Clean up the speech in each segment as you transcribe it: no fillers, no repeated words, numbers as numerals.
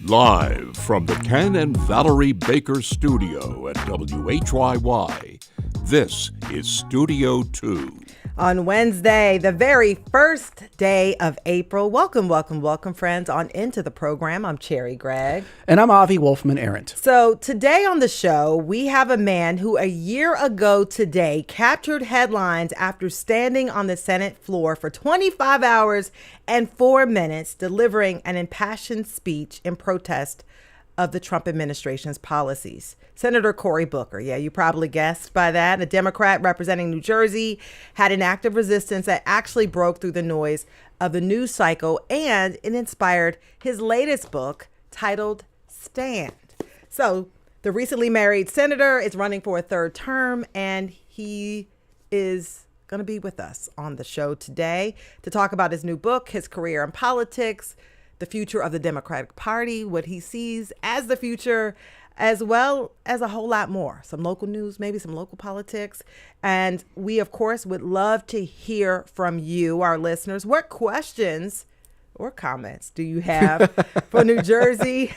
Live from the Ken and Valerie Baker studio at WHYY, this is Studio 2. On Wednesday, the very first day of April. Welcome, friends, on into the program. I'm Cherry Gregg. And I'm Avi Wolfman-Arendt. So today on the show, we have a man who a year ago today captured headlines after standing on the Senate floor for 25 hours and 4 minutes, delivering an impassioned speech in protest of the Trump administration's policies. Senator Cory Booker, yeah, you probably guessed by that, a Democrat representing New Jersey, had an act of resistance that actually broke through the noise of the news cycle, and it inspired his latest book titled Stand. So the recently married senator is running for a third term, and he is going to be with us on the show today to talk about his new book, his career in politics, the future of the Democratic Party, what he sees as the future, as well as a whole lot more. Some local news, maybe some local politics. And we, of course, would love to hear from you, our listeners. What questions or comments do you have for New Jersey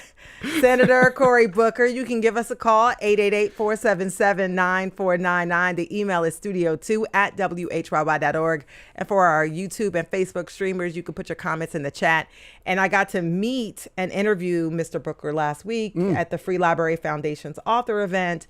Senator Cory Booker? You can give us a call, 888-477-9499. The email is studio2@whyy.org. And for our YouTube and Facebook streamers, you can put your comments in the chat. And I got to meet and interview Mr. Booker last week at the Free Library Foundation's author event.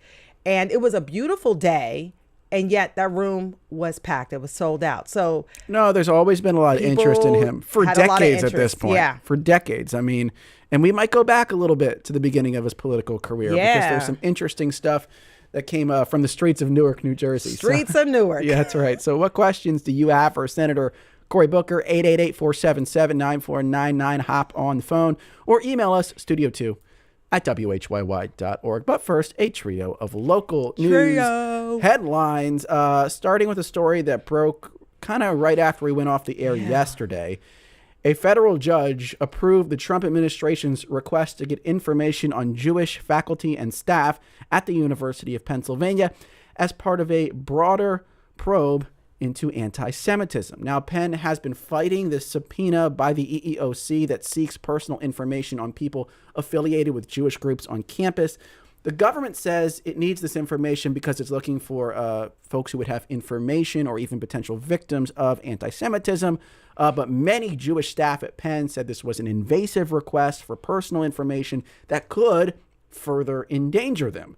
And it was a beautiful day. And yet that room was packed. It was sold out. So no, there's always been a lot of interest in him for decades at this point. Yeah. For decades. I mean, and we might go back a little bit to the beginning of his political career because there's some interesting stuff that came from the streets of Newark, New Jersey. Streets of Newark. Yeah, that's right. So what questions do you have for Senator Cory Booker? 888-477-9499. Hop on the phone or email us studio2@whyy.org. But first, a trio of local news headlines, starting with a story that broke kind of right after we went off the air yesterday. A federal judge approved the Trump administration's request to get information on Jewish faculty and staff at the University of Pennsylvania as part of a broader probe into anti-Semitism. Now, Penn has been fighting this subpoena by the EEOC that seeks personal information on people affiliated with Jewish groups on campus. The government says it needs this information because it's looking for folks who would have information or even potential victims of anti-Semitism. But many Jewish staff at Penn said this was an invasive request for personal information that could further endanger them.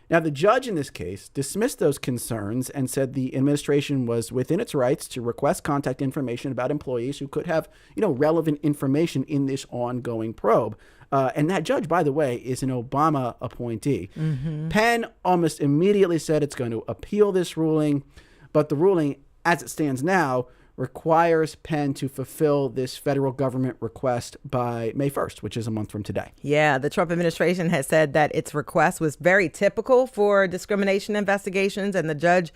Now, the judge in this case dismissed those concerns and said the administration was within its rights to request contact information about employees who could have, relevant information in this ongoing probe. And that judge, by the way, is an Obama appointee. Mm-hmm. Penn almost immediately said it's going to appeal this ruling, but the ruling, as it stands now, requires Penn to fulfill this federal government request by May 1st, which is a month from today. Yeah, the Trump administration has said that its request was very typical for discrimination investigations, and the judge,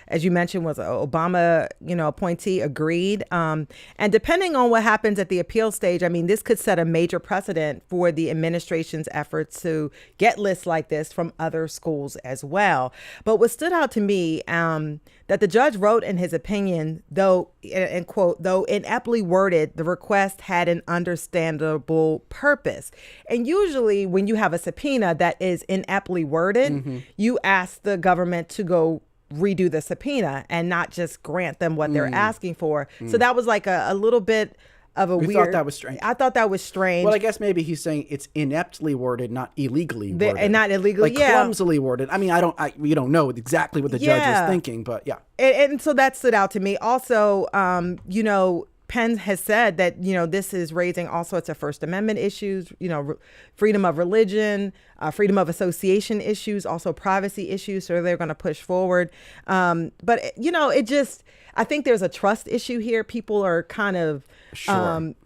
as you mentioned, was an Obama, appointee, agreed. And depending on what happens at the appeal stage, I mean, this could set a major precedent for the administration's efforts to get lists like this from other schools as well. But what stood out to me, that the judge wrote in his opinion, though, and quote, though ineptly worded, the request had an understandable purpose. And usually when you have a subpoena that is ineptly worded, you ask the government to go redo the subpoena and not just grant them what they're asking for. So that was like a little bit of a weird. We thought that was strange. I thought that was strange. Well, I guess maybe he's saying it's ineptly worded, not illegally worded. And not illegally, like clumsily worded. I mean, we don't know exactly what the judge was thinking, but yeah. And so that stood out to me. Also, Penn has said that, this is raising all sorts of First Amendment issues, freedom of religion, freedom of association issues, also privacy issues. So they're going to push forward. But, I think there's a trust issue here. People are kind of,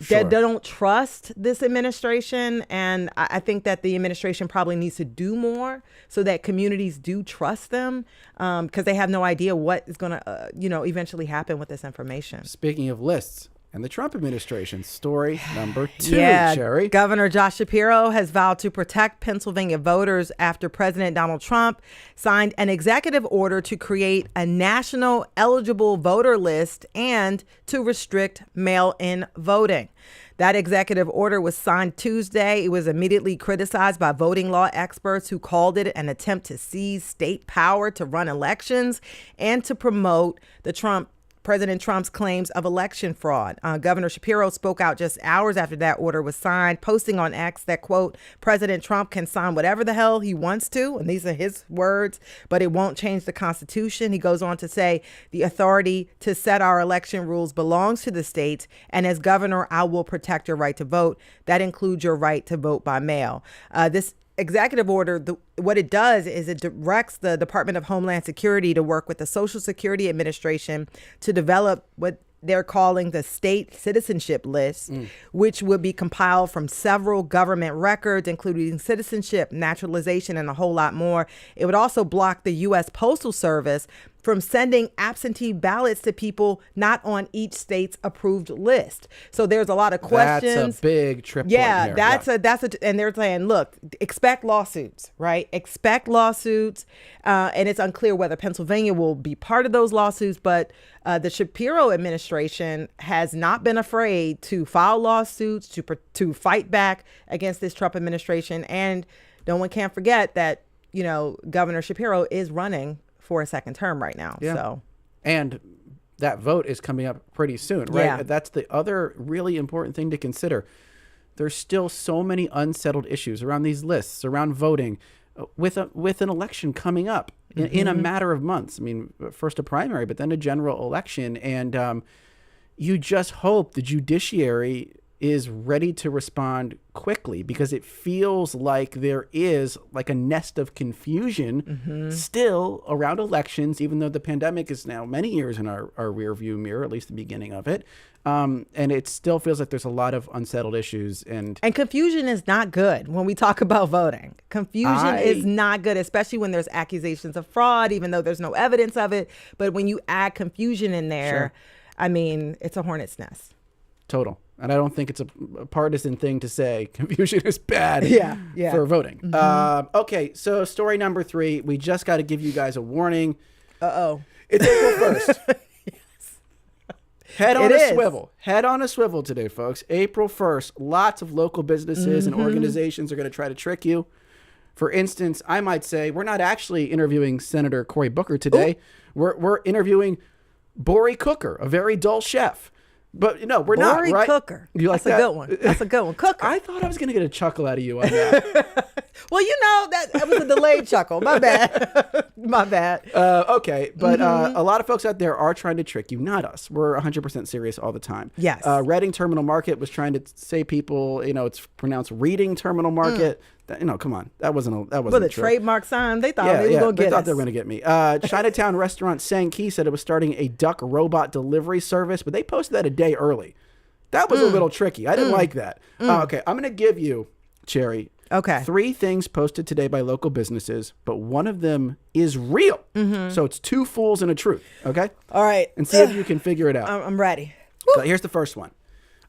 they don't trust this administration. And I think that the administration probably needs to do more so that communities do trust them, because they have no idea what is going to, eventually happen with this information. Speaking of lists, and the Trump administration, story number 2, Sherry. Governor Josh Shapiro has vowed to protect Pennsylvania voters after President Donald Trump signed an executive order to create a national eligible voter list and to restrict mail-in voting. That executive order was signed Tuesday. It was immediately criticized by voting law experts who called it an attempt to seize state power to run elections and to promote President Trump's claims of election fraud. Governor Shapiro spoke out just hours after that order was signed, posting on X that, quote, President Trump can sign whatever the hell he wants to, and these are his words, but it won't change the Constitution. He goes on to say, the authority to set our election rules belongs to the states, and as governor, I will protect your right to vote. That includes your right to vote by mail. This executive order, what it does is it directs the Department of Homeland Security to work with the Social Security Administration to develop what they're calling the state citizenship list, which would be compiled from several government records, including citizenship, naturalization, and a whole lot more. It would also block the U.S. Postal Service from sending absentee ballots to people not on each state's approved list. So there's a lot of questions. That's a big trip. Yeah, and they're saying, look, expect lawsuits, right? Expect lawsuits. And it's unclear whether Pennsylvania will be part of those lawsuits, but the Shapiro administration has not been afraid to file lawsuits, to fight back against this Trump administration. And no one can forget that, Governor Shapiro is running for a second term right now. Yeah. So, and that vote is coming up pretty soon, right? Yeah. That's the other really important thing to consider. There's still so many unsettled issues around these lists, around voting, with an election coming up in a matter of months. I mean, first a primary, but then a general election. And you just hope the judiciary is ready to respond quickly, because it feels like there is like a nest of confusion still around elections, even though the pandemic is now many years in our rear view mirror, at least the beginning of it. And it still feels like there's a lot of unsettled issues. And confusion is not good when we talk about voting. Confusion is not good, especially when there's accusations of fraud, even though there's no evidence of it. But when you add confusion in there, I mean, it's a hornet's nest. Total. And I don't think it's a partisan thing to say confusion is bad for voting. Okay, so story number 3. We just got to give you guys a warning. It's April 1st. Head on a swivel. Head on a swivel today, folks. April 1st, lots of local businesses and organizations are going to try to trick you. For instance, I might say we're not actually interviewing Senator Cory Booker today. We're interviewing Bori Cooker, a very dull chef. But we're not, right? Bori Cooker. You like That's a good one. That's a good one. Cooker. I thought I was going to get a chuckle out of you on that. Well, that was a delayed chuckle. My bad. My bad. Okay. But a lot of folks out there are trying to trick you, not us. We're 100% serious all the time. Yes. Reading Terminal Market was trying to say people, it's pronounced Reading Terminal Market. Come on. That wasn't With a true. trademark sign, they thought they were going to get us. They thought they were going to get me. Chinatown restaurant Sankey said it was starting a duck robot delivery service, but they posted that a day early. That was a little tricky. I didn't like that. Okay, I'm going to give you, Cherry, 3 things posted today by local businesses, but one of them is real. So it's 2 fools and a truth, okay? All right. And see if you can figure it out. I'm ready. So here's the first one.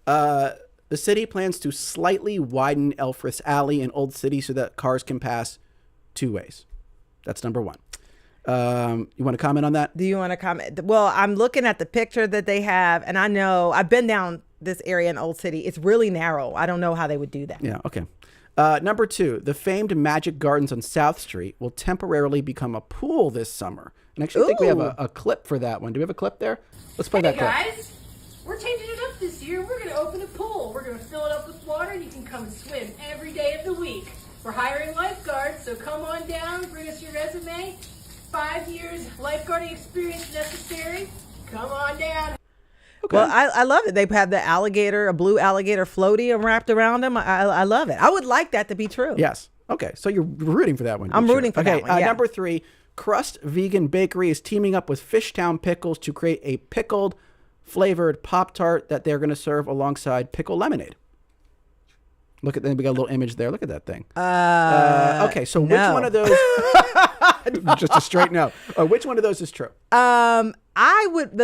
The city plans to slightly widen Elfreth's Alley in Old City so that cars can pass 2 ways. That's number 1. You want to comment on that? Do you want to comment? Well, I'm looking at the picture that they have, and I know I've been down this area in Old City. It's really narrow. I don't know how they would do that. Yeah, okay. Number 2, the famed Magic Gardens on South Street will temporarily become a pool this summer. And actually, I think we have a clip for that one. Do we have a clip there? Let's play that clip. Guys, we're changing it up this year. We're going to open a pool. We're going to fill it up with water, and you can come and swim every day of the week. We're hiring lifeguards, so come on down, bring us your resume. 5 years lifeguarding experience necessary. Come on down. Okay. Well, I love it. They have the alligator, a blue alligator floaty wrapped around them. I love it. I would like that to be true. Yes. Okay. So you're rooting for that one. I'm rooting for that one. Yeah. Number 3, Crust Vegan Bakery is teaming up with Fishtown Pickles to create a pickled flavored Pop-Tart that they're going to serve alongside pickle lemonade. Look at that. We got a little image there. Look at that thing. Okay. So which one of those? Just a straight no. Which one of those is true? The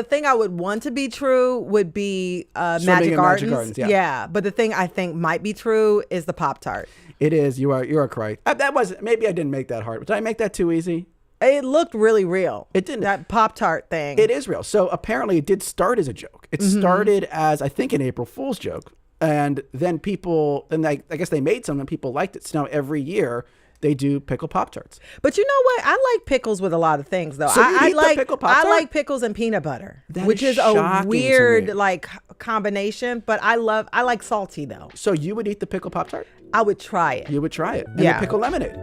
thing I would want to be true would be Magic Gardens. Yeah. But the thing I think might be true is the Pop-Tart. It is. You are correct. That was, maybe I didn't make that hard. Did I make that too easy? It looked really real. It didn't. That Pop-Tart thing. It is real. So apparently it did start as a joke. It started as, I think, an April Fool's joke. And then I guess they made some and people liked it. So now every year they do pickle Pop-Tarts. But you know what? I like pickles with a lot of things, though. So you I eat the like pickle Pop-Tart? I like pickles and peanut butter, That which is is a shocking to weird me. like combination. But I like salty though. So you would eat the pickle Pop-Tart? I would try it. You would try it. And Yeah. the pickle lemonade.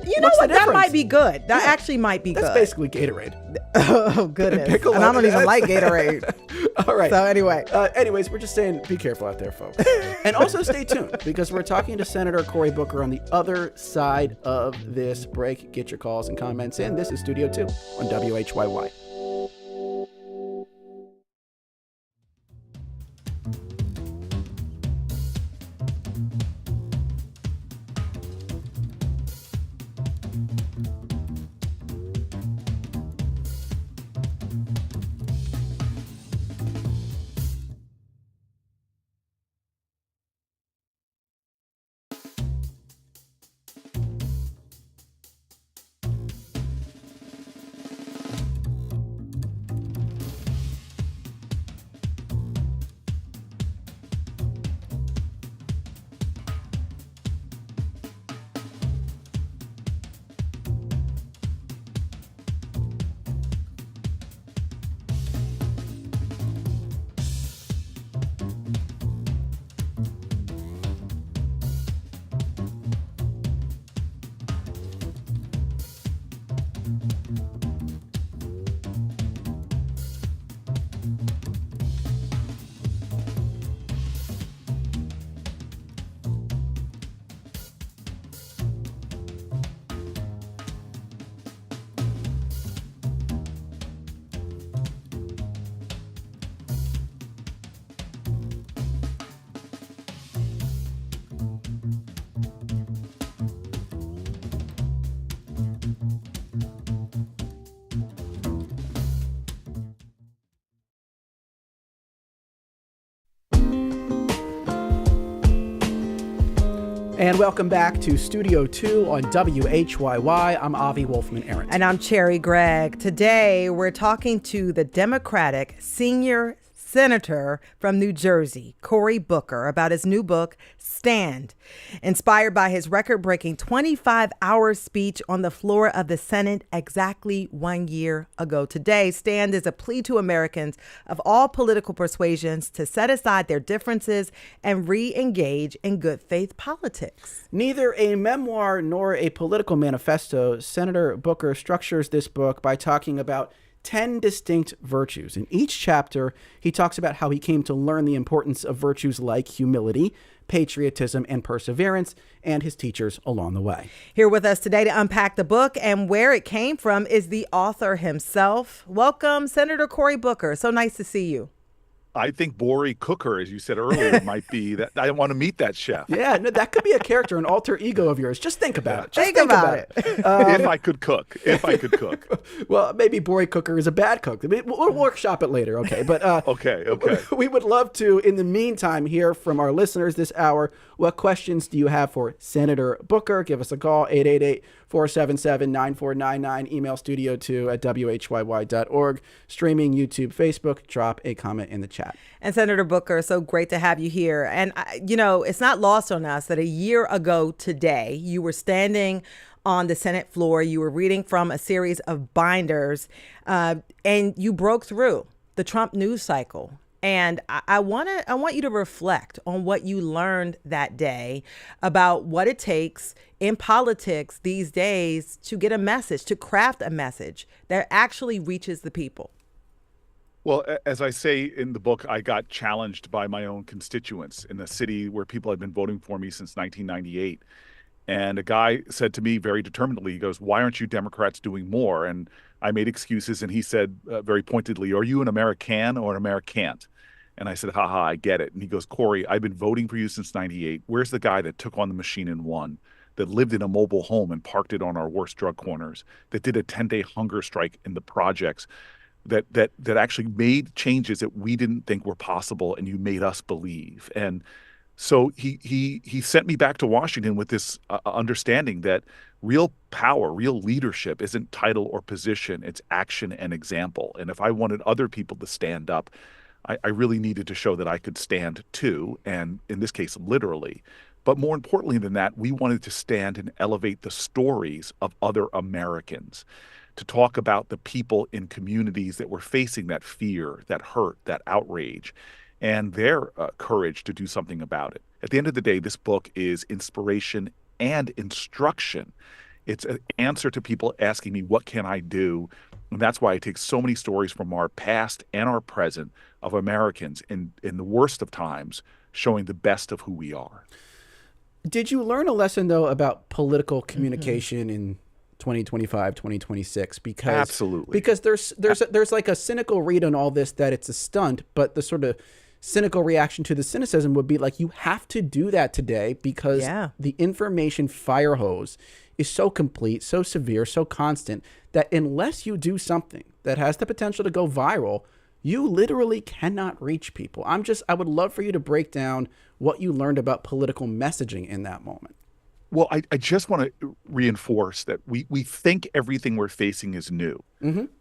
You know What's the what? That difference? might be good. That actually might be That's good. basically Gatorade. Oh goodness! Pickle And I don't even lemonade. like Gatorade. All right. So anyway. Anyways, we're just saying be careful out there, folks. And also stay tuned because we're talking to Senator Cory Booker on the other side of this break. Get your calls and comments in. This is Studio 2 on WHYY. And welcome back to Studio 2 on WHYY. I'm Avi Wolfman-Arent. And I'm Cherry Gregg. Today, we're talking to the Democratic senior senator from New Jersey, Cory Booker, about his new book, Stand, inspired by his record-breaking 25-hour speech on the floor of the Senate exactly 1 year ago today. Stand is a plea to Americans of all political persuasions to set aside their differences and re-engage in good faith politics. Neither a memoir nor a political manifesto, Senator Booker structures this book by talking about 10 distinct virtues. In each chapter, he talks about how he came to learn the importance of virtues like humility, patriotism, and perseverance, and his teachers along the way. Here with us today to unpack the book and where it came from is the author himself. Welcome, Senator Cory Booker. So nice to see you. I think Bori Cooker, as you said earlier, might be that. I want to meet that chef. Yeah, no, that could be a character, an alter ego of yours. Just think about it. Just Think about it. If I could cook. Well, maybe Bori Cooker is a bad cook. I mean, we'll workshop it later, okay? But Okay. We would love to, in the meantime, hear from our listeners this hour. What questions do you have for Senator Booker? Give us a call, 888-477-9499. Email studio2@whyy.org. Streaming YouTube, Facebook. Drop a comment in the chat. And Senator Booker, so great to have you here. And, you know, it's not lost on us that a year ago today, you were standing on the Senate floor. You were reading from a series of binders and you broke through the Trump news cycle. And I want you to reflect on what you learned that day about what it takes in politics these days to get a message, to craft a message that actually reaches the people. Well, as I say in the book, I got challenged by my own constituents in the city where people had been voting for me since 1998. And a guy said to me very determinedly, he goes, "Why aren't you Democrats doing more?" And I made excuses, and he said very pointedly, "Are you an American or an Americant?" And I said, "Haha, I get it." And he goes, "Cory, I've been voting for you since 98. Where's the guy that took on the machine and won, that lived in a mobile home and parked it on our worst drug corners, that did a 10-day hunger strike in the projects, that actually made changes that we didn't think were possible, and you made us believe?" And so he sent me back to Washington with this understanding that real power, real leadership isn't title or position, it's action and example. And if I wanted other people to stand up, I really needed to show that I could stand too, and in this case, literally. But more importantly than that, we wanted to stand and elevate the stories of other Americans, to talk about the people in communities that were facing that fear, that hurt, that outrage, and their courage to do something about it. At the end of the day, this book is inspiration and instruction. It's an answer to people asking me, what can I do? And that's why I take so many stories from our past and our present of Americans in the worst of times, showing the best of who we are. Did you learn a lesson, though, about political communication in 2025, 2026? Because Absolutely. Because there's like a cynical read on all this, that it's a stunt, but the sort of cynical reaction to the cynicism would be like, you have to do that today because the information fire hose is so complete, so severe, so constant that unless you do something that has the potential to go viral, you literally cannot reach people. I would love for you to break down what you learned about political messaging in that moment. Well, I just want to reinforce that we think everything we're facing is new,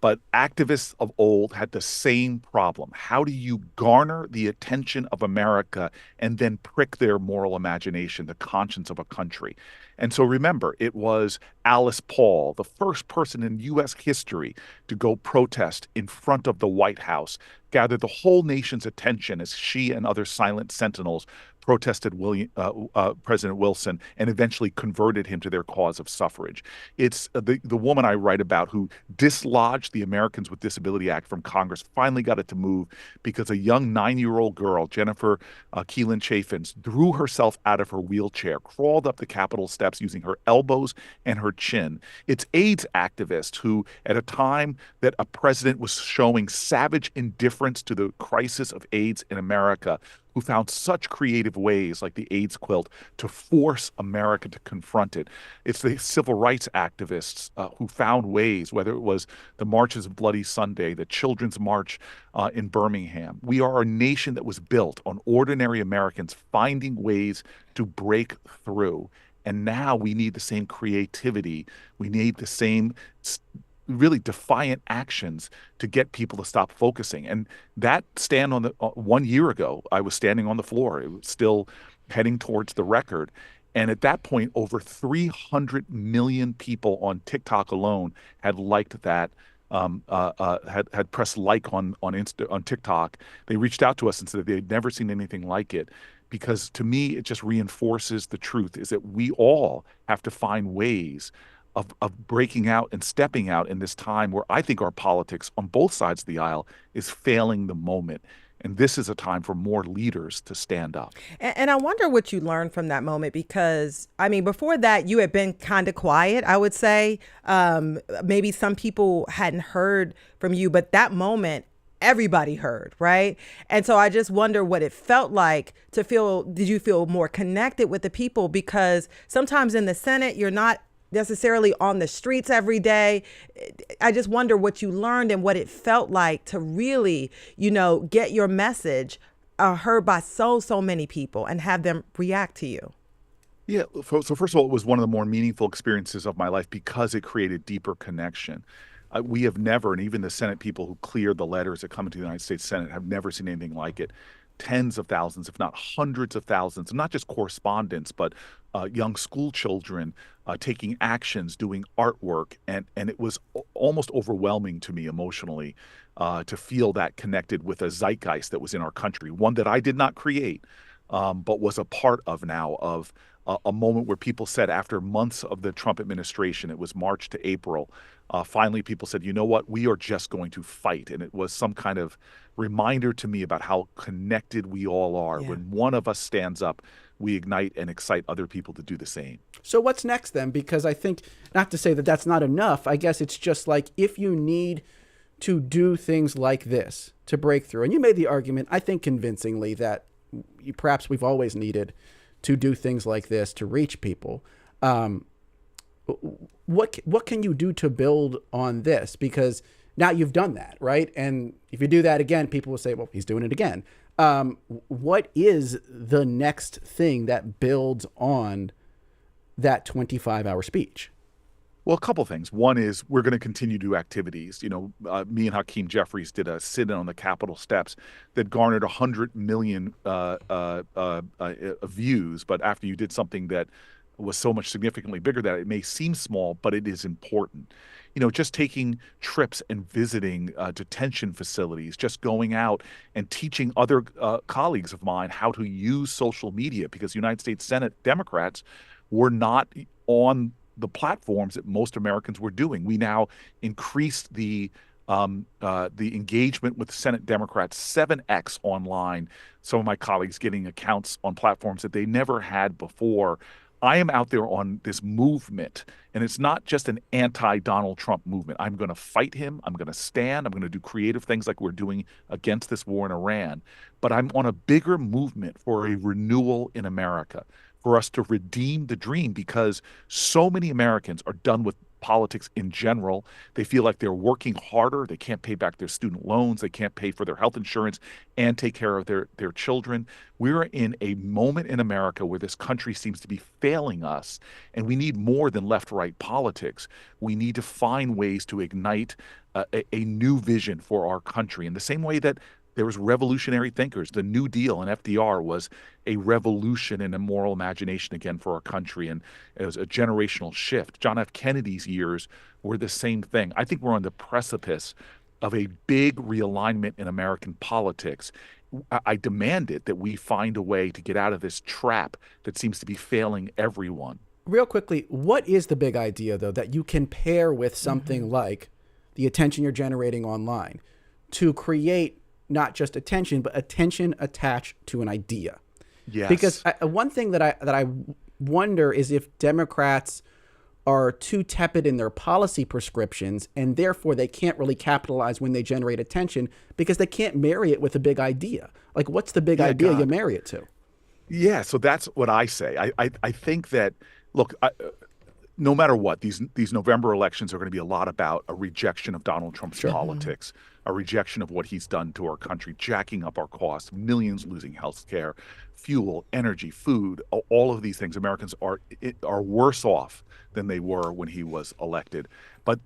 but activists of old had the same problem. How do you garner the attention of America and then prick their moral imagination, the conscience of a country? And so remember, it was Alice Paul, the first person in U.S. history to go protest in front of the White House, gathered the whole nation's attention as she and other silent sentinels protested President Wilson and eventually converted him to their cause of suffrage. It's the woman I write about who dislodged the Americans with Disability Act from Congress, finally got it to move because a young 9-year-old girl, Jennifer Keelan Chaffins, threw herself out of her wheelchair, crawled up the Capitol steps using her elbows and her chin. It's AIDS activists who, at a time that a president was showing savage indifference to the crisis of AIDS in America, who found such creative ways, like the AIDS quilt, to force America to confront it. It's the civil rights activists who found ways, whether it was the marches of Bloody Sunday, the Children's March in Birmingham. We are a nation that was built on ordinary Americans finding ways to break through. And now we need the same creativity. We need the same really defiant actions to get people to stop focusing. And that stand on the 1 year ago, I was standing on the floor. It was still heading towards the record. And at that point, over 300 million people on TikTok alone had liked that, had pressed like on TikTok. They reached out to us and said they'd never seen anything like it. Because to me, it just reinforces the truth is that we all have to find ways of breaking out and stepping out in this time where I think our politics on both sides of the aisle is failing the moment. And this is a time for more leaders to stand up. And I wonder what you learned from that moment, because, I mean, before that, you had been kind of quiet, I would say. Maybe some people hadn't heard from you, but that moment, everybody heard, right? And so I just wonder what it felt like to feel, did you feel more connected with the people? Because sometimes in the Senate, you're not necessarily on the streets every day. I just wonder what you learned and what it felt like to really, get your message heard by so many people and have them react to you. Yeah. So first of all, it was one of the more meaningful experiences of my life because it created deeper connection. We have never, and even the Senate people who cleared the letters that come into the United States Senate have never seen anything like it. Tens of thousands, if not hundreds of thousands, not just correspondents, but young school children taking actions, doing artwork. And it was almost overwhelming to me emotionally to feel that connected with a zeitgeist that was in our country, one that I did not create, but was a part of now, of a moment where people said after months of the Trump administration, it was March to April, finally people said, you know what, we are just going to fight. And it was some kind of reminder to me about how connected we all are. Yeah. When one of us stands up, we ignite and excite other people to do the same. So what's next then? Because I think, not to say that that's not enough, I guess it's just like if you need to do things like this to break through, and you made the argument, I think convincingly, that perhaps we've always needed to do things like this to reach people. What can you do to build on this? Because now you've done that, right? And if you do that again, people will say, well, he's doing it again. What is the next thing that builds on that 25-hour speech? Well, a couple things. One is we're going to continue to do activities. Me and Hakeem Jeffries did a sit-in on the Capitol steps that garnered 100 million views. But after you did something that was so much significantly bigger that it may seem small, but it is important. Just taking trips and visiting detention facilities, just going out and teaching other colleagues of mine how to use social media, because United States Senate Democrats were not on the platforms that most Americans were doing. We now increased the engagement with Senate Democrats 7x online. Some of my colleagues getting accounts on platforms that they never had before. I am out there on this movement, and it's not just an anti-Donald Trump movement. I'm going to fight him. I'm going to stand. I'm going to do creative things like we're doing against this war in Iran. But I'm on a bigger movement for a renewal in America, for us to redeem the dream, because so many Americans are done with politics in general. They feel like they're working harder. They can't pay back their student loans. They can't pay for their health insurance and take care of their children. We're in a moment in America where this country seems to be failing us, and we need more than left-right politics. We need to find ways to ignite a new vision for our country in the same way that there was revolutionary thinkers. The New Deal and FDR was a revolution in a moral imagination again for our country, and it was a generational shift. John F. Kennedy's years were the same thing. I think we're on the precipice of a big realignment in American politics. I demand it that we find a way to get out of this trap that seems to be failing everyone. Real quickly, what is the big idea, though, that you can pair with something like the attention you're generating online to create not just attention, but attention attached to an idea? Yes. Because one thing that I wonder is if Democrats are too tepid in their policy prescriptions, and therefore they can't really capitalize when they generate attention because they can't marry it with a big idea. Like, what's the big idea you marry it to? Yeah, so that's what I say. I think that, look, no matter what, these November elections are going to be a lot about a rejection of Donald Trump's politics, a rejection of what he's done to our country, jacking up our costs, millions losing health care, fuel, energy, food, all of these things. Americans are worse off than they were when he was elected. But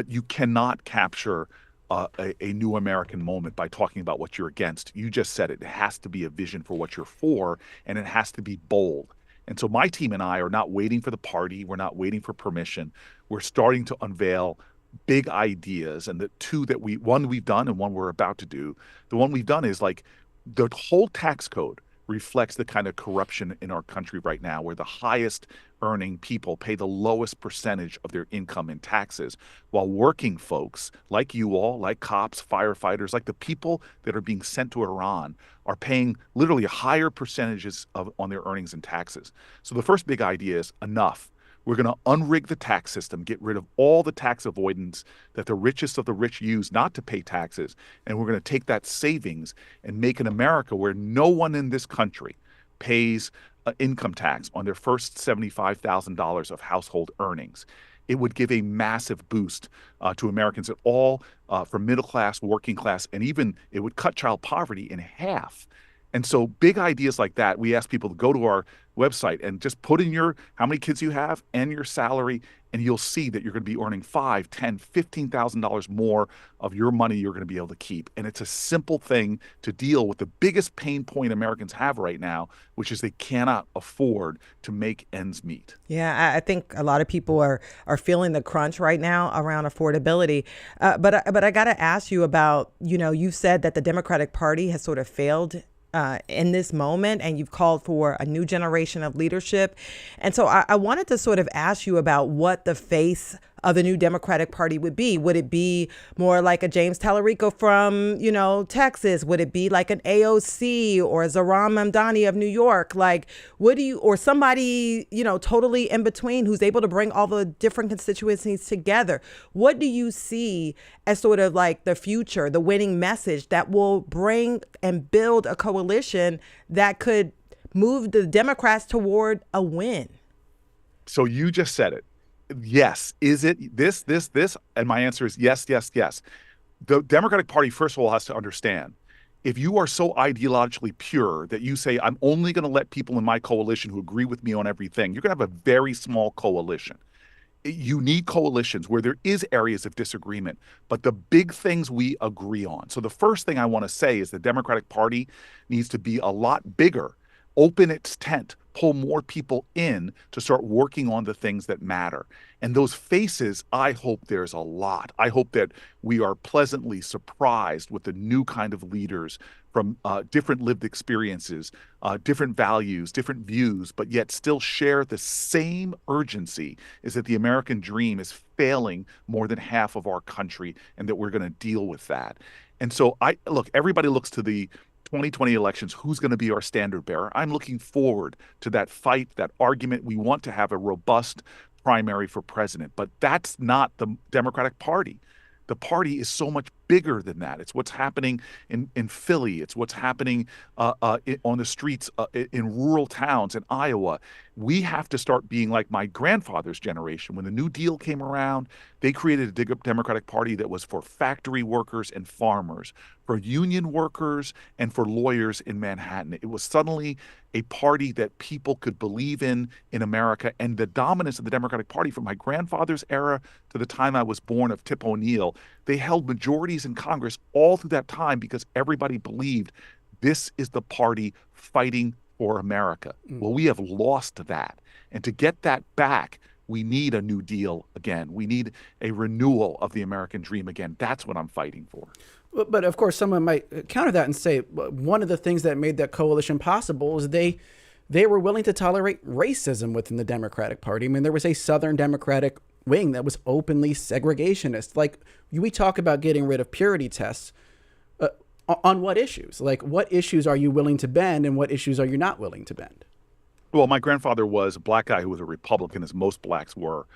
you cannot capture a new American moment by talking about what you're against. You just said it. It has to be a vision for what you're for, and it has to be bold. And so my team and I are not waiting for the party. We're not waiting for permission. We're starting to unveil big ideas. And the two that one we've done and one we're about to do. The one we've done is like the whole tax code reflects the kind of corruption in our country right now, where the highest earning people pay the lowest percentage of their income in taxes, while working folks like you all, like cops, firefighters, like the people that are being sent to Iran are paying literally higher percentages on their earnings in taxes. So the first big idea is enough. We're going to unrig the tax system, get rid of all the tax avoidance that the richest of the rich use not to pay taxes. And we're going to take that savings and make an America where no one in this country pays income tax on their first $75,000 of household earnings. It would give a massive boost to Americans at all, from middle class, working class, and even it would cut child poverty in half. And so big ideas like that, we ask people to go to our website and just put in how many kids you have and your salary, and you'll see that you're going to be earning $5,000, $10,000, $15,000 more of your money you're going to be able to keep. And it's a simple thing to deal with the biggest pain point Americans have right now, which is they cannot afford to make ends meet. Yeah, I think a lot of people are feeling the crunch right now around affordability. But I got to ask you about, you said that the Democratic Party has sort of failed in this moment, and you've called for a new generation of leadership. And so I wanted to sort of ask you about what the face of the new Democratic Party would be. Would it be more like a James Tallarico from, Texas? Would it be like an AOC or a Zohran Mamdani of New York? Like, or somebody, totally in between who's able to bring all the different constituencies together? What do you see as sort of like the future, the winning message that will bring and build a coalition that could move the Democrats toward a win? So you just said it. Yes. Is it this? And my answer is yes, yes, yes. The Democratic Party, first of all, has to understand, if you are so ideologically pure that you say, I'm only going to let people in my coalition who agree with me on everything, you're going to have a very small coalition. you need coalitions where there is areas of disagreement, but the big things we agree on. So the first thing I want to say is the Democratic Party needs to be a lot bigger, open its tent, pull more people in to start working on the things that matter. And those faces, I hope there's a lot. I hope that we are pleasantly surprised with the new kind of leaders from different lived experiences, different values, different views, but yet still share the same urgency, is that the American dream is failing more than half of our country and that we're going to deal with that. And so everybody looks to the 2020 elections, who's going to be our standard bearer. I'm looking forward to that fight, that argument. We want to have a robust primary for president, but that's not the Democratic Party. The party is so much bigger than that. It's what's happening in Philly. It's what's happening on the streets in rural towns in Iowa. We have to start being like my grandfather's generation. When the New Deal came around, they created a Democratic Party that was for factory workers and farmers, for union workers and for lawyers in Manhattan. It was suddenly a party that people could believe in America. And the dominance of the Democratic Party from my grandfather's era to the time I was born of Tip O'Neill, they held majorities in Congress all through that time because everybody believed this is the party fighting for America. Well, we have lost that. And to get that back, we need a New Deal again. We need a renewal of the American dream again. That's what I'm fighting for. But of course, someone might counter that and say one of the things that made that coalition possible is they were willing to tolerate racism within the Democratic Party. I mean, there was a Southern Democratic wing that was openly segregationist. Like, we talk about getting rid of purity tests. On what issues? Like, what issues are you willing to bend and what issues are you not willing to bend? Well, my grandfather was a black guy who was a Republican, as most blacks were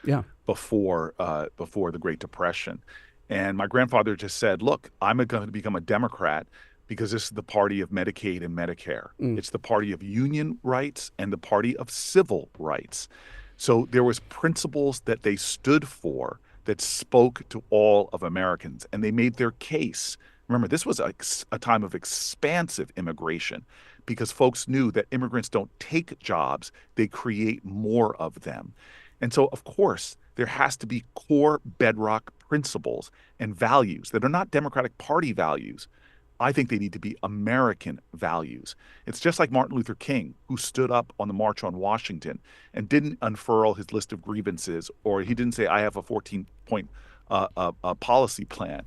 before the Great Depression. And my grandfather just said, look, I'm going to become a Democrat because this is the party of Medicaid and Medicare. It's the party of union rights and the party of civil rights. So there was principles that they stood for that spoke to all of Americans, and they made their case. Remember, this was a time of expansive immigration because folks knew that immigrants don't take jobs, they create more of them. And so, of course, there has to be core bedrock principles and values that are not Democratic Party values. I think they need to be American values. It's just like Martin Luther King, who stood up on the March on Washington and didn't unfurl his list of grievances, or he didn't say, I have a 14-point policy plan.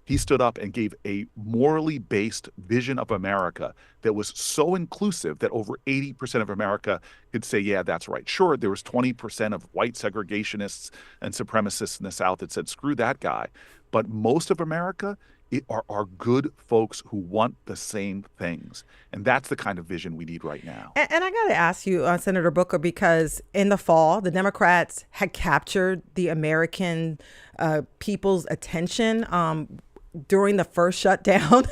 He stood up and gave a morally based vision of America that was so inclusive that over 80% of America could say, yeah, that's right. Sure, there was 20% of white segregationists and supremacists in the South that said, screw that guy. But most of America are good folks who want the same things. And that's the kind of vision we need right now. And I got to ask you, Senator Booker, because in the fall, the Democrats had captured the American people's attention during the first shutdown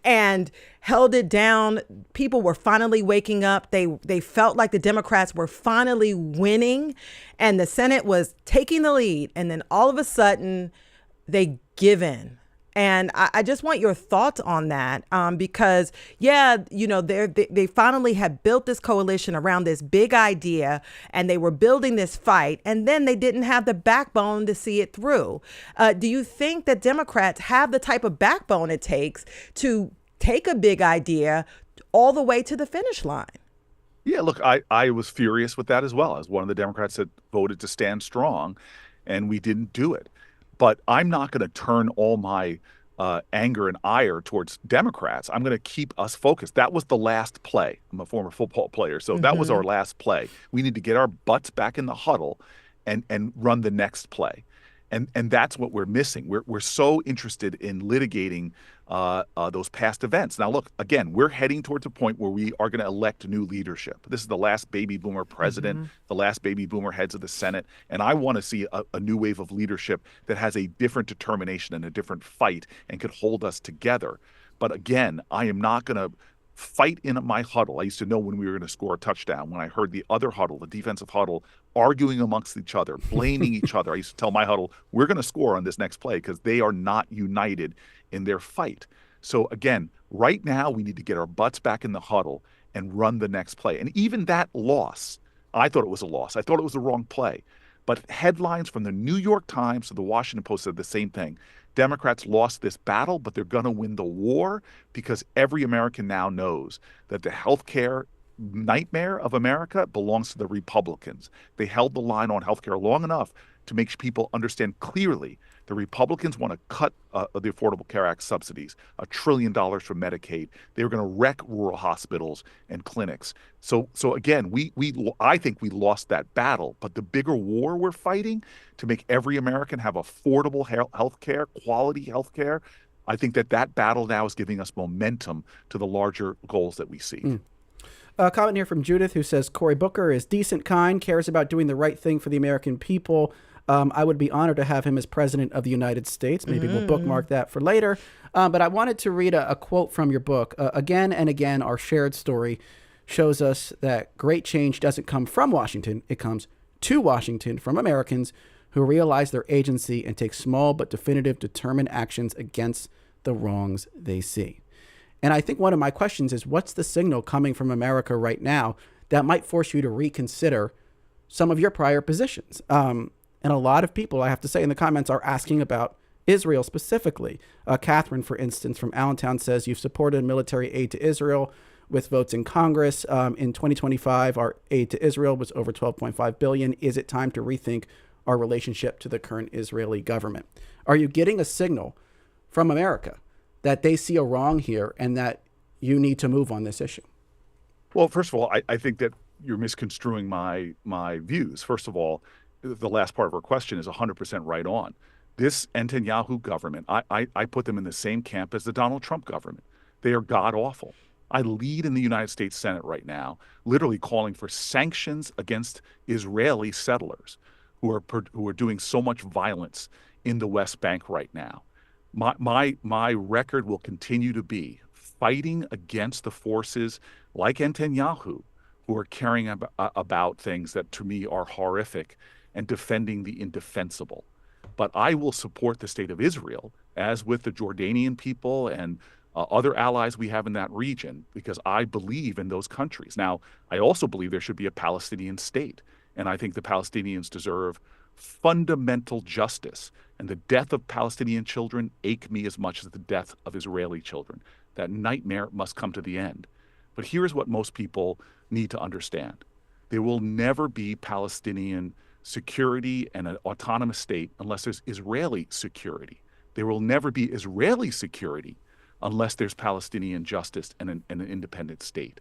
and held it down. People were finally waking up. They felt like the Democrats were finally winning and the Senate was taking the lead. And then all of a sudden they give in. And I just want your thoughts on that, because, they finally had built this coalition around this big idea and they were building this fight, and then they didn't have the backbone to see it through. Do you think that Democrats have the type of backbone it takes to take a big idea all the way to the finish line? Yeah, look, I was furious with that as well. As one of the Democrats that voted to stand strong, and we didn't do it. But I'm not going to turn all my anger and ire towards Democrats. I'm going to keep us focused. That was the last play. I'm a former football player, so that was our last play. We need to get our butts back in the huddle and run the next play. And that's what we're missing. We're so interested in litigating those past events. Now, look, again, we're heading towards a point where we are going to elect new leadership. This is the last baby boomer president, the last baby boomer heads of the Senate. And I want to see a new wave of leadership that has a different determination and a different fight and could hold us together. But again, I am not going to fight in my huddle. I used to know when we were going to score a touchdown. When I heard the other huddle, the defensive huddle, arguing amongst each other, blaming each other, I used to tell my huddle, we're going to score on this next play because they are not united in their fight. So again, right now we need to get our butts back in the huddle and run the next play. And even that loss, I thought it was a loss. I thought it was the wrong play. But headlines from the New York Times to the Washington Post said the same thing. Democrats lost this battle, but they're going to win the war because every American now knows that the healthcare nightmare of America belongs to the Republicans. They held the line on healthcare long enough to make people understand clearly the Republicans want to cut the Affordable Care Act subsidies, $1 trillion from Medicaid. They were going to wreck rural hospitals and clinics. So again, I think we lost that battle. But the bigger war we're fighting to make every American have affordable health care, quality health care, I think that battle now is giving us momentum to the larger goals that we see. A comment here from Judith who says, Cory Booker is decent, kind, cares about doing the right thing for the American people. I would be honored to have him as president of the United States. Maybe we'll bookmark that for later. But I wanted to read a quote from your book. Again and again, our shared story shows us that great change doesn't come from Washington. It comes to Washington from Americans who realize their agency and take small but definitive, determined actions against the wrongs they see. And I think one of my questions is, what's the signal coming from America right now that might force you to reconsider some of your prior positions? And a lot of people, I have to say, in the comments are asking about Israel specifically. Catherine, for instance, from Allentown says, you've supported military aid to Israel with votes in Congress. In 2025, our aid to Israel was over $12.5 billion. Is it time to rethink our relationship to the current Israeli government? Are you getting a signal from America that they see a wrong here and that you need to move on this issue? Well, first of all, I think that you're misconstruing my views. First of all, the last part of her question is 100% right on. This Netanyahu government, I put them in the same camp as the Donald Trump government. They are god-awful. I lead in the United States Senate right now, literally calling for sanctions against Israeli settlers who are doing so much violence in the West Bank right now. My record will continue to be fighting against the forces like Netanyahu, who are caring about things that to me are horrific, and defending the indefensible. But I will support the state of Israel, as with the Jordanian people and other allies we have in that region, because I believe in those countries. Now, I also believe there should be a Palestinian state, and I think the Palestinians deserve fundamental justice. And the death of Palestinian children ache me as much as the death of Israeli children. That nightmare must come to the end. But here's what most people need to understand. There will never be Palestinian security and an autonomous state unless there's Israeli security. There will never be Israeli security unless there's Palestinian justice and an independent state.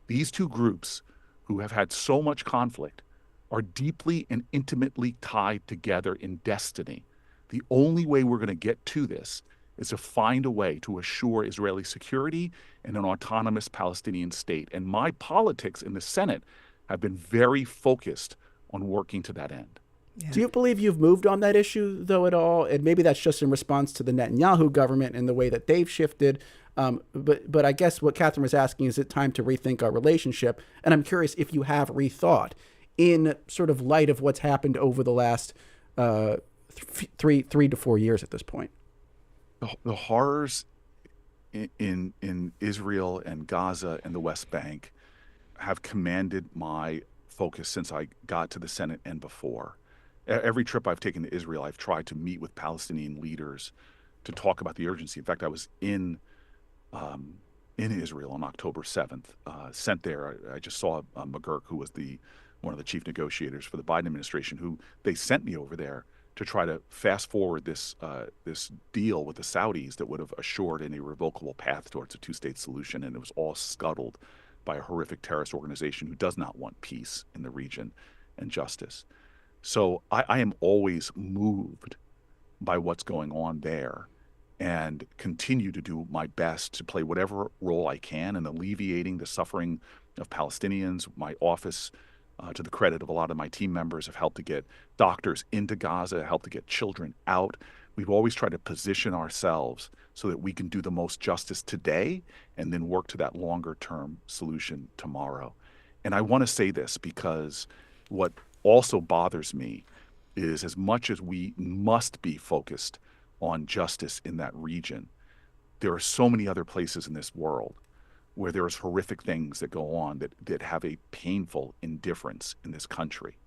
These two groups, who have had so much conflict, are deeply and intimately tied together in destiny. The only way we're going to get to this is to find a way to assure Israeli security and an autonomous Palestinian state. And my politics in the Senate have been very focused on working to that end. Yeah. Do you believe you've moved on that issue, though, at all? And maybe that's just in response to the Netanyahu government and the way that they've shifted. But I guess what Catherine was asking, is it time to rethink our relationship? And I'm curious if you have rethought in sort of light of what's happened over the last 3 to 4 years at this point. The horrors in Israel and Gaza and the West Bank have commanded my focus since I got to the Senate and before. Every trip I've taken to Israel, I've tried to meet with Palestinian leaders to talk about the urgency. In fact, I was in Israel on October 7th, sent there. I just saw McGurk, who was one of the chief negotiators for the Biden administration, who they sent me over there to try to fast forward this deal with the Saudis that would have assured an irrevocable path towards a two-state solution, and it was all scuttled by a horrific terrorist organization who does not want peace in the region and justice. So I am always moved by what's going on there, and continue to do my best to play whatever role I can in alleviating the suffering of Palestinians. My office, to the credit of a lot of my team members, have helped to get doctors into Gaza, helped to get children out. We've always tried to position ourselves so that we can do the most justice today and then work to that longer term solution tomorrow. And I want to say this because what also bothers me is, as much as we must be focused on justice in that region, there are so many other places in this world where there's horrific things that go on that have a painful indifference in this country.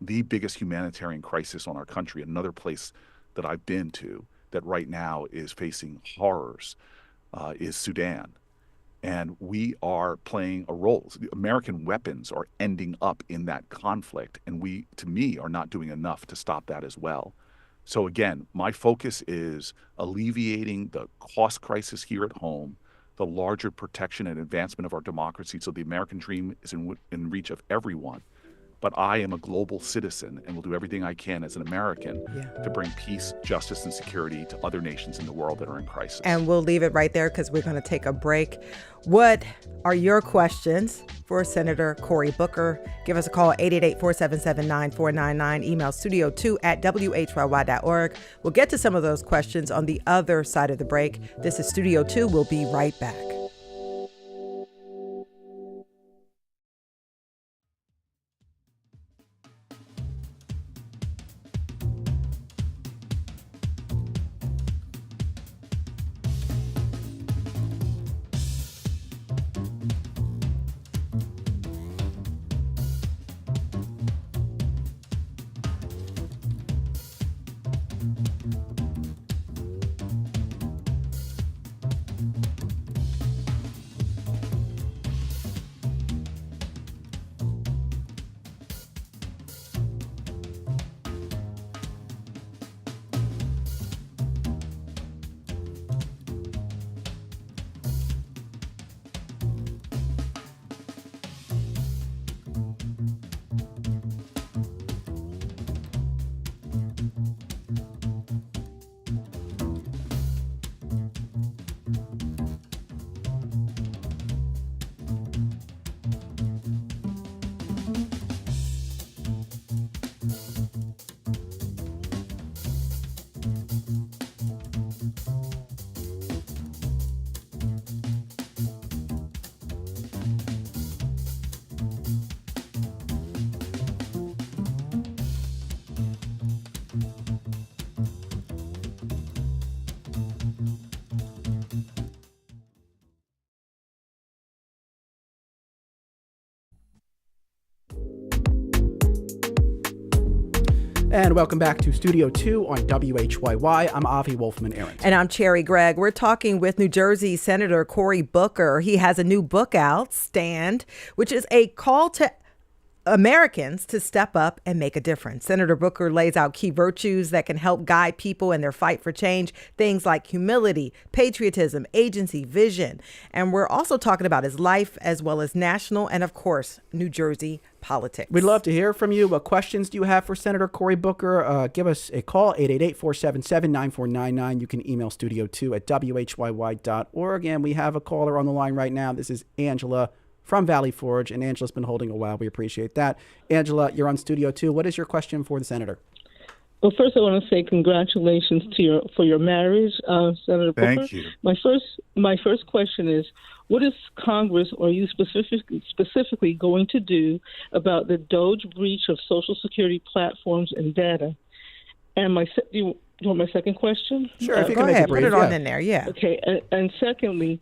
the biggest humanitarian crisis on our country, another place that I've been to that right now is facing horrors, is Sudan. And we are playing a role. American weapons are ending up in that conflict, and we, to me, are not doing enough to stop that as well. So again, my focus is alleviating the cost crisis here at home, the larger protection and advancement of our democracy, so the American dream is in reach of everyone. But I am a global citizen and will do everything I can as an American to bring peace, justice, and security to other nations in the world that are in crisis. And we'll leave it right there because we're going to take a break. What are your questions for Senator Cory Booker? Give us a call, 888-477-9499. Email studio2@whyy.org. We'll get to some of those questions on the other side of the break. This is Studio 2. We'll be right back. And welcome back to Studio 2 on WHYY. I'm Avi Wolfman-Arent. And I'm Cherry Gregg. We're talking with New Jersey Senator Cory Booker. He has a new book out, Stand, which is a call to Americans to step up and make a difference. Senator Booker lays out key virtues that can help guide people in their fight for change, things like humility, patriotism, agency, vision. And we're also talking about his life as well as national and, of course, New Jersey politics. We'd love to hear from you. What questions do you have for Senator Cory Booker? Give us a call, 888-477-9499. You can email studio2@whyy.org. And we have a caller on the line right now. This is Angela from Valley Forge, and Angela's been holding a while. We appreciate that. Angela, you're on Studio 2. What is your question for the senator? Well, first I want to say congratulations for your marriage, Senator Booker. Thank you. My first question is, what is Congress, or you specifically going to do about the DOJ breach of Social Security platforms and data? And do you want my second question? Sure, if you Go can make ahead, it brief. put it on in there, yeah. Okay, and secondly,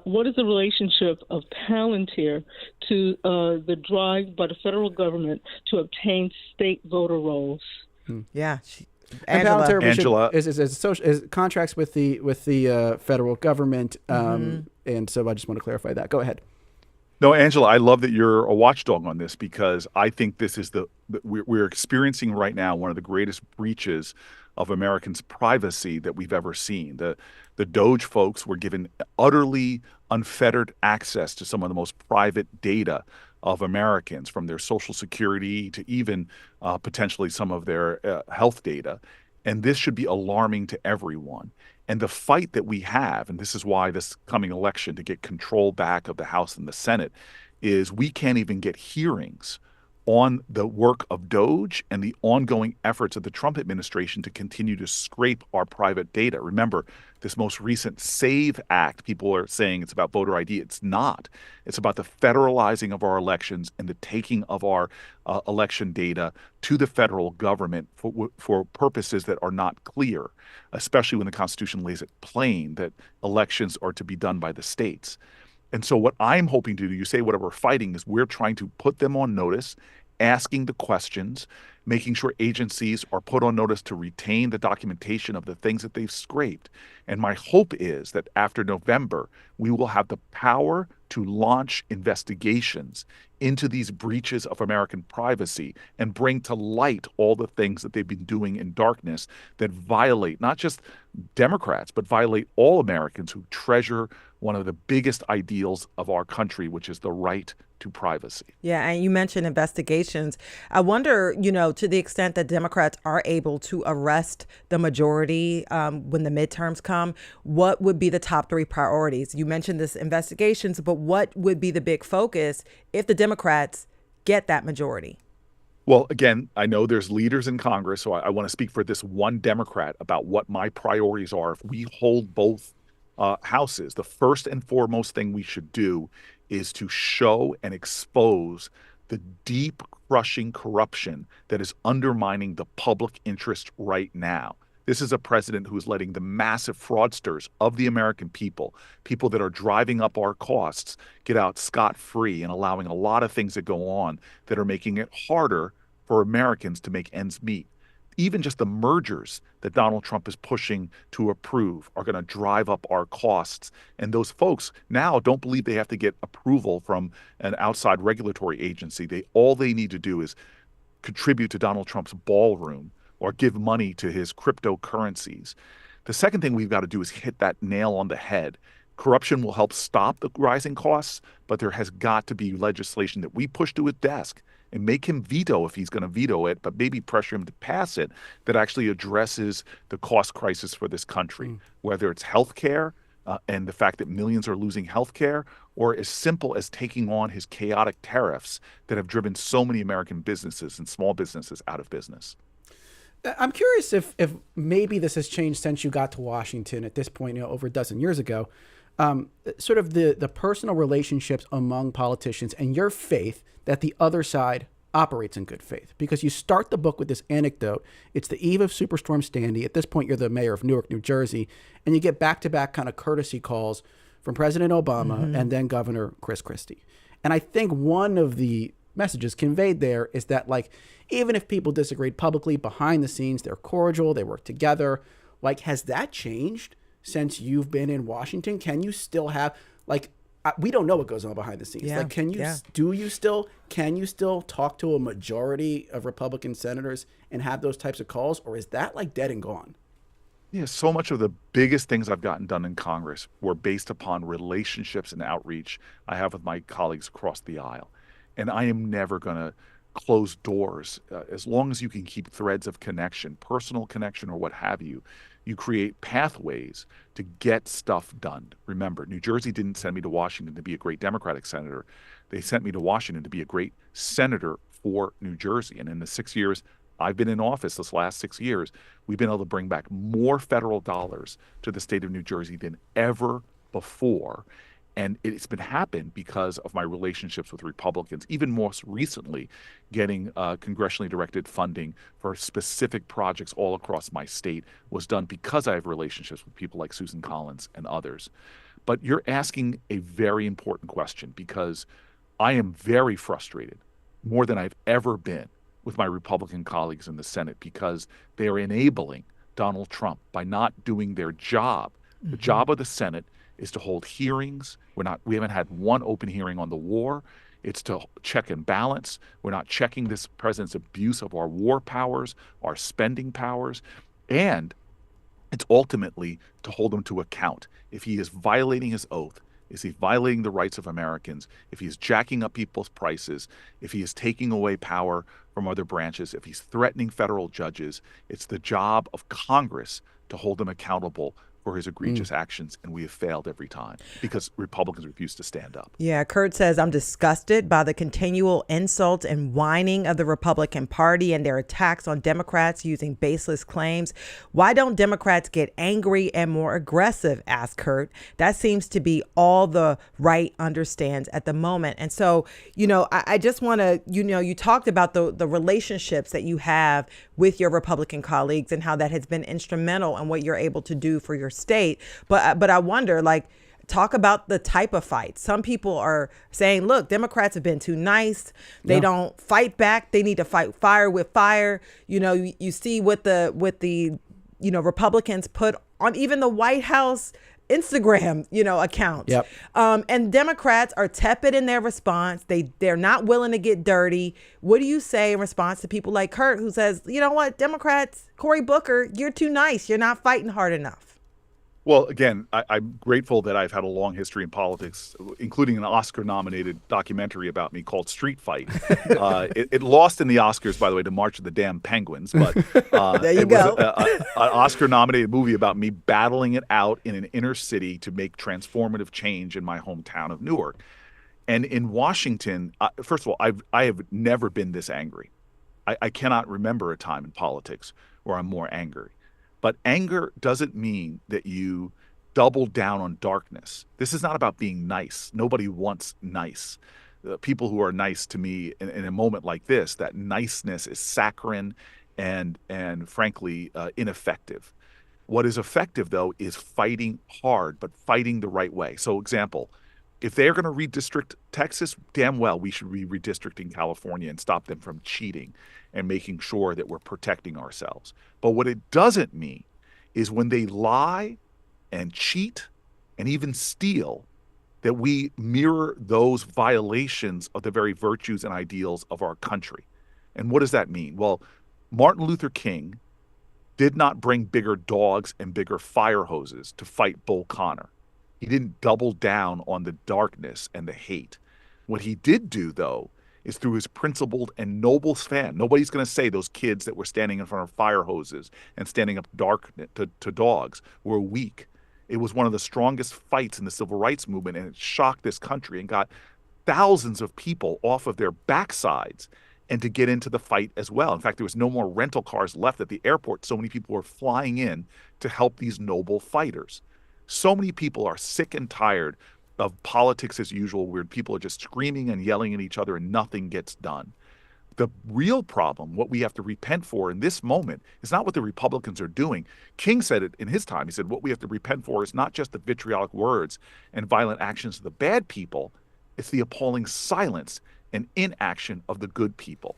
what is the relationship of Palantir to the drive by the federal government to obtain state voter rolls? Yeah. And Angela. Palantir is contracts with the federal government, and so I just want to clarify that. Go ahead. No, Angela, I love that you're a watchdog on this, because I think this is we're experiencing right now one of the greatest breaches of Americans' privacy that we've ever seen. The DOJ folks were given utterly unfettered access to some of the most private data of Americans, from their Social Security to even potentially some of their health data. And this should be alarming to everyone. And the fight that we have, and this is why this coming election to get control back of the House and the Senate, is we can't even get hearings on the work of DOJ and the ongoing efforts of the Trump administration to continue to scrape our private data. Remember, this most recent SAVE Act, people are saying it's about voter ID. It's not. It's about the federalizing of our elections and the taking of our election data to the federal government for purposes that are not clear, especially when the Constitution lays it plain that elections are to be done by the states. And so what I'm hoping to do, you say whatever we're fighting, is we're trying to put them on notice asking the questions, making sure agencies are put on notice to retain the documentation of the things that they've scraped. And my hope is that after November, we will have the power to launch investigations into these breaches of American privacy and bring to light all the things that they've been doing in darkness that violate not just Democrats, but violate all Americans who treasure one of the biggest ideals of our country, which is the right to privacy. Yeah, and you mentioned investigations. I wonder, to the extent that Democrats are able to arrest the majority when the midterms come, what would be the top 3 priorities? You mentioned this investigations, but what would be the big focus if the Democrats get that majority? Well, again, I know there's leaders in Congress, so I want to speak for this one Democrat about what my priorities are if we hold both houses. The first and foremost thing we should do is to show and expose the deep, crushing corruption that is undermining the public interest right now. This is a president who is letting the massive fraudsters of the American people, people that are driving up our costs, get out scot-free and allowing a lot of things that go on that are making it harder for Americans to make ends meet. Even just the mergers that Donald Trump is pushing to approve are going to drive up our costs. And those folks now don't believe they have to get approval from an outside regulatory agency. All they need to do is contribute to Donald Trump's ballroom or give money to his cryptocurrencies. The second thing we've got to do is hit that nail on the head. Corruption will help stop the rising costs, but there has got to be legislation that we push to his desk and make him veto if he's going to veto it, but maybe pressure him to pass it that actually addresses the cost crisis for this country, whether it's health care and the fact that millions are losing health care, or as simple as taking on his chaotic tariffs that have driven so many American businesses and small businesses out of business. I'm curious if maybe this has changed since you got to Washington at this point, over a dozen years ago. Sort of the personal relationships among politicians and your faith that the other side operates in good faith. Because you start the book with this anecdote. It's the eve of Superstorm Sandy. At this point, you're the mayor of Newark, New Jersey, and you get back-to-back kind of courtesy calls from President Obama and then Governor Chris Christie. And I think one of the messages conveyed there is that, even if people disagreed publicly, behind the scenes, they're cordial, they work together. Has that changed since you've been in Washington? Can you still have, we don't know what goes on behind the scenes. Yeah, can you still talk to a majority of Republican senators and have those types of calls, or is that dead and gone? Yeah, so much of the biggest things I've gotten done in Congress were based upon relationships and outreach I have with my colleagues across the aisle. And I am never going to close doors. As long as you can keep threads of connection, personal connection or what have you, you create pathways to get stuff done. Remember, New Jersey didn't send me to Washington to be a great Democratic senator. They sent me to Washington to be a great senator for New Jersey. And in the 6 years I've been in office, this last 6 years, we've been able to bring back more federal dollars to the state of New Jersey than ever before. And it's been happened because of my relationships with Republicans, even most recently getting congressionally directed funding for specific projects all across my state was done because I have relationships with people like Susan Collins and others. But you're asking a very important question because I am very frustrated, more than I've ever been, with my Republican colleagues in the Senate because they are enabling Donald Trump by not doing their job. The job of the Senate is to hold hearings. We haven't had one open hearing on the war. It's to check and balance. We're not checking this president's abuse of our war powers, our spending powers, and it's ultimately to hold him to account. If he is violating his oath, is he violating the rights of Americans, if he is jacking up people's prices, if he is taking away power from other branches, if he's threatening federal judges, it's the job of Congress to hold him accountable for his egregious actions, and we have failed every time because Republicans refuse to stand up. Yeah, Kurt says, I'm disgusted by the continual insults and whining of the Republican Party and their attacks on Democrats using baseless claims. Why don't Democrats get angry and more aggressive, asked Kurt. That seems to be all the right understands at the moment. And so, I just want to, you talked about the relationships that you have with your Republican colleagues and how that has been instrumental in what you're able to do for your state. But I wonder, talk about the type of fight. Some people are saying, look, Democrats have been too nice. They don't fight back. They need to fight fire with fire. You see what the Republicans put on even the White House Instagram, accounts. Yep. And Democrats are tepid in their response. They're not willing to get dirty. What do you say in response to people like Kurt, who says, you know what, Democrats, Cory Booker, you're too nice. You're not fighting hard enough. Well, again, I'm grateful that I've had a long history in politics, including an Oscar-nominated documentary about me called Street Fight. It lost in the Oscars, by the way, to March of the Damn Penguins. But there you it go. was an Oscar-nominated movie about me battling it out in an inner city to make transformative change in my hometown of Newark. And in Washington, first of all, I have never been this angry. I cannot remember a time in politics where I'm more angry. But anger doesn't mean that you double down on darkness. This is not about being nice. Nobody wants nice. People who are nice to me in a moment like this, that niceness is saccharine and frankly, ineffective. What is effective, though, is fighting hard, but fighting the right way. So, example, if they're going to redistrict Texas, damn well we should be redistricting California and stop them from cheating and making sure that we're protecting ourselves. But what it doesn't mean is when they lie and cheat and even steal, that we mirror those violations of the very virtues and ideals of our country. And what does that mean? Well, Martin Luther King did not bring bigger dogs and bigger fire hoses to fight Bull Connor. He didn't double down on the darkness and the hate. What he did do, though, is through his principled and noble stand. Nobody's going to say those kids that were standing in front of fire hoses and standing up dark to dogs were weak. It was one of the strongest fights in the civil rights movement, and it shocked this country and got thousands of people off of their backsides and to get into the fight as well. In fact, there was no more rental cars left at the airport. So many people were flying in to help these noble fighters. So many people are sick and tired of politics as usual, where people are just screaming and yelling at each other and nothing gets done. The real problem, what we have to repent for in this moment, is not what the Republicans are doing. King said it in his time. He said, what we have to repent for is not just the vitriolic words and violent actions of the bad people, it's the appalling silence and inaction of the good people.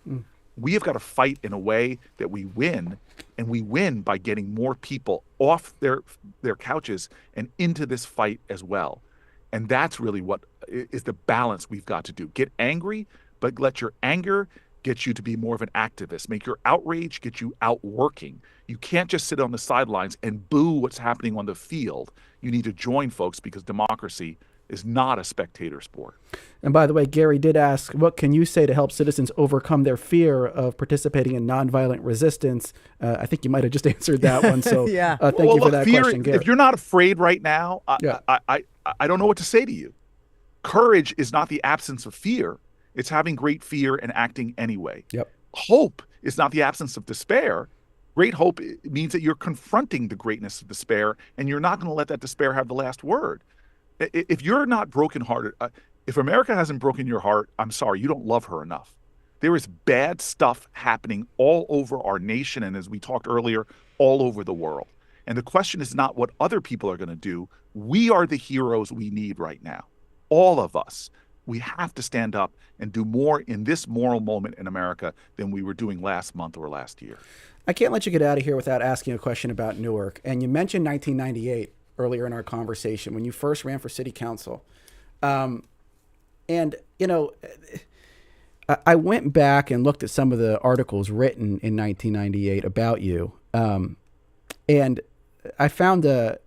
We have got to fight in a way that we win, and we win by getting more people off their couches and into this fight as well. And that's really what is the balance we've got to do. Get angry, but let your anger get you to be more of an activist. Make your outrage get you out working. You can't just sit on the sidelines and boo what's happening on the field. You need to join folks, because democracy is not a spectator sport. And by the way, Gary did ask, what can you say to help citizens overcome their fear of participating in nonviolent resistance? I think you might have just answered that one. So Yeah. thank you for that fear, question, Gary. if you're not afraid right now, I don't know what to say to you. Courage is not the absence of fear. It's having great fear and acting anyway. Yep. Hope is not the absence of despair. Great hope means that you're confronting the greatness of despair, and you're not going to let that despair have the last word. If you're not brokenhearted, if America hasn't broken your heart, I'm sorry, you don't love her enough. There is bad stuff happening all over our nation, and as we talked earlier, all over the world. And the question is not what other people are going to do. We are the heroes we need right now. All of us. We have to stand up and do more in this moral moment in America than we were doing last month or last year. I can't let you get out of here without asking a question about Newark. And you mentioned 1998 earlier in our conversation when you first ran for city council. And, you know, I went back and looked at some of the articles written in 1998 about you. And I found a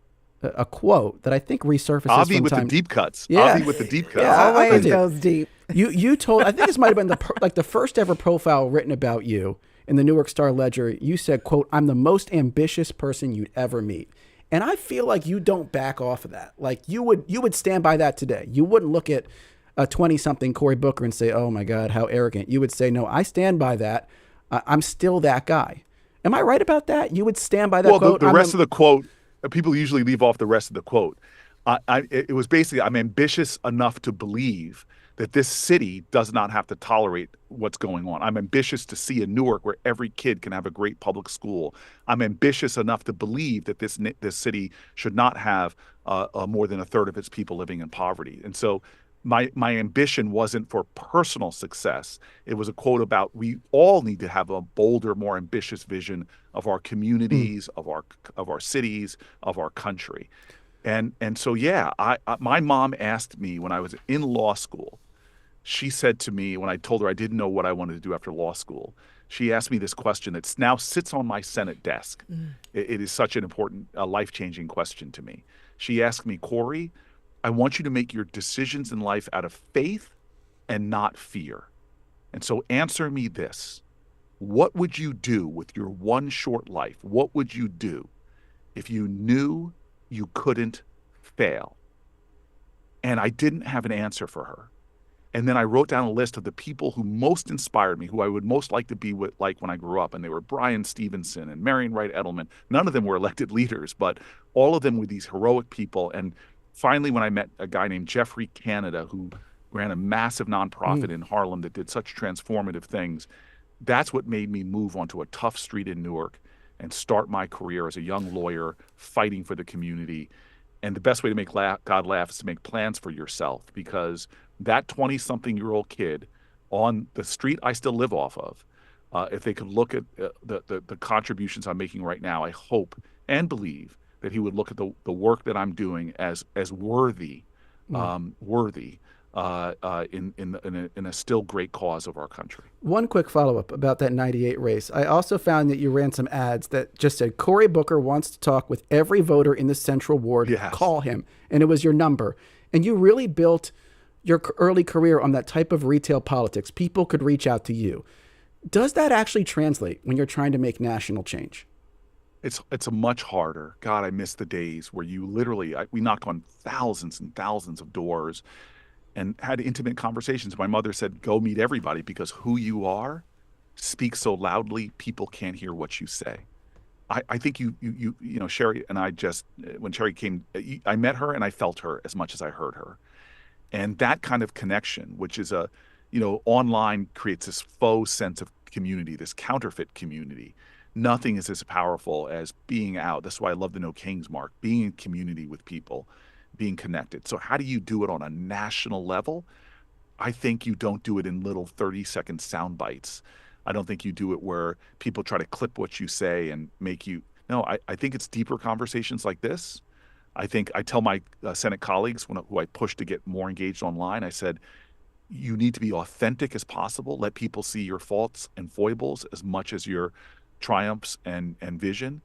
quote that I think resurfaces Avi from with time. the deep cuts. Yeah. Avi with the deep cuts. Yeah. Always did. goes deep. You told, I think this might have been the first ever profile written about you in the Newark Star Ledger. You said, quote, "I'm the most ambitious person you'd ever meet." And I feel like you don't back off of that. Like you would stand by that today. You wouldn't look at a 20-something Cory Booker and say, "Oh my God, how arrogant." You would say, "No, I stand by that. I'm still that guy." Am I right about that? You would stand by that Well, quote? the rest of the quote, people usually leave off the rest of the quote. It was basically, I'm ambitious enough to believe that this city does not have to tolerate what's going on. I'm ambitious to see a Newark where every kid can have a great public school. I'm ambitious enough to believe that this city should not have more than a third of its people living in poverty. And so my ambition wasn't for personal success. It was a quote about we all need to have a bolder, more ambitious vision of our communities, of our cities, of our country. And so, yeah, my mom asked me when I was in law school. She said to me when I told her I didn't know what I wanted to do after law school, she asked me this question that now sits on my Senate desk. It is such an important, life-changing question to me. She asked me, Cory, I want you to make your decisions in life out of faith and not fear. And so answer me this. What would you do with your one short life? What would you do if you knew you couldn't fail? And I didn't have an answer for her. And then I wrote down a list of the people who most inspired me, who I would most like to be like when I grew up. And they were Brian Stevenson and Marion Wright Edelman. None of them were elected leaders, but all of them were these heroic people. And finally, when I met a guy named Jeffrey Canada, who ran a massive nonprofit in Harlem that did such transformative things, that's what made me move onto a tough street in Newark and start my career as a young lawyer fighting for the community. And the best way to make God laugh is to make plans for yourself, because that 20-something-year-old kid on the street I still live off of, if they could look at the contributions I'm making right now, I hope and believe that he would look at the work that I'm doing as worthy, worthy in a still great cause of our country. One quick follow-up about that 98 race. I also found that you ran some ads that just said, Cory Booker wants to talk with every voter in the Central Ward. Yes. Call him. And it was your number. And you really built your early career on that type of retail politics. People could reach out to you. Does that actually translate when you're trying to make national change? It's a much harder. God, I miss the days where you literally, we knocked on thousands and thousands of doors and had intimate conversations. My mother said, go meet everybody, because who you are speaks so loudly, people can't hear what you say. I think you know, Sherry and I just, when Sherry came, I met her and I felt her as much as I heard her. And that kind of connection, which is online, creates this faux sense of community, this counterfeit community. Nothing is as powerful as being out. That's why I love the No Kings mark, being in community with people, being connected. So how do you do it on a national level? I think you don't do it in little 30-second sound bites. I don't think you do it where people try to clip what you say and make you. No, I think it's deeper conversations like this. I think I tell my Senate colleagues who I push to get more engaged online, I said, you need to be authentic as possible. Let people see your faults and foibles as much as your triumphs and vision.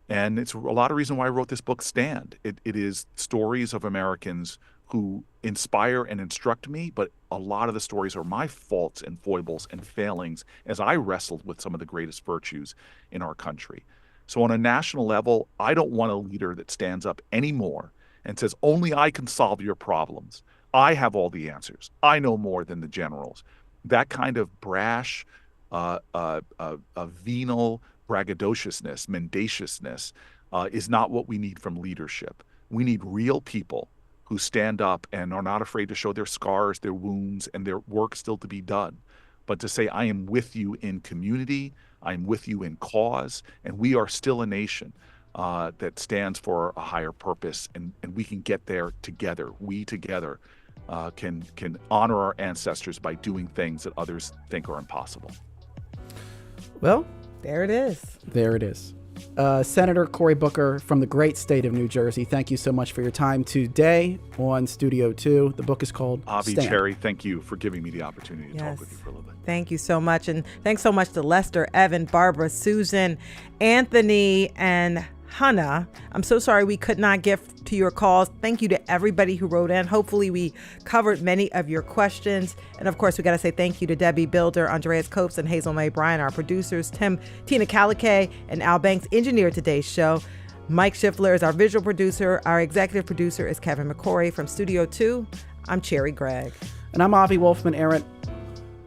And it's a lot of reason why I wrote this book, Stand. It is stories of Americans who inspire and instruct me, but a lot of the stories are my faults and foibles and failings as I wrestled with some of the greatest virtues in our country. So on a national level, I don't want a leader that stands up anymore and says, only I can solve your problems. I have all the answers. I know more than the generals. That kind of brash, venal braggadociousness, mendaciousness is not what we need from leadership. We need real people who stand up and are not afraid to show their scars, their wounds, and their work still to be done. But to say, I am with you in community, I'm with you in cause, and we are still a nation that stands for a higher purpose, and we can get there together. We together can honor our ancestors by doing things that others think are impossible. Well, there it is. There it is. Senator Cory Booker from the great state of New Jersey, thank you so much for your time today on Studio 2. The book is called Avi, Stand. Cherry, thank you for giving me the opportunity to talk with you for a little bit. Thank you so much. And thanks so much to Lester, Evan, Barbara, Susan, Anthony, and Hannah. I'm so sorry we could not get to your calls. Thank you to everybody who wrote in. Hopefully we covered many of your questions. And of course, we got to say thank you to Debbie Builder, Andreas Copes, and Hazel May Bryan, our producers. Tina Calicay and Al Banks engineered today's show. Mike Schiffler is our visual producer. Our executive producer is Kevin McCory. From Studio 2, I'm Cherry Gregg. And I'm Avi Wolfman Arent.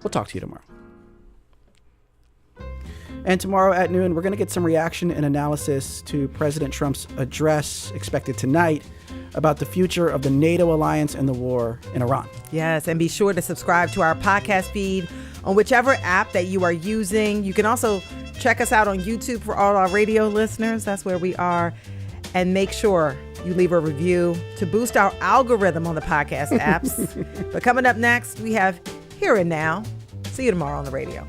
We'll talk to you tomorrow. And tomorrow at noon, we're going to get some reaction and analysis to President Trump's address expected tonight about the future of the NATO alliance and the war in Iran. Yes, and be sure to subscribe to our podcast feed on whichever app that you are using. You can also check us out on YouTube for all our radio listeners. That's where we are. And make sure you leave a review to boost our algorithm on the podcast apps. But coming up next, we have Here and Now. See you tomorrow on the radio.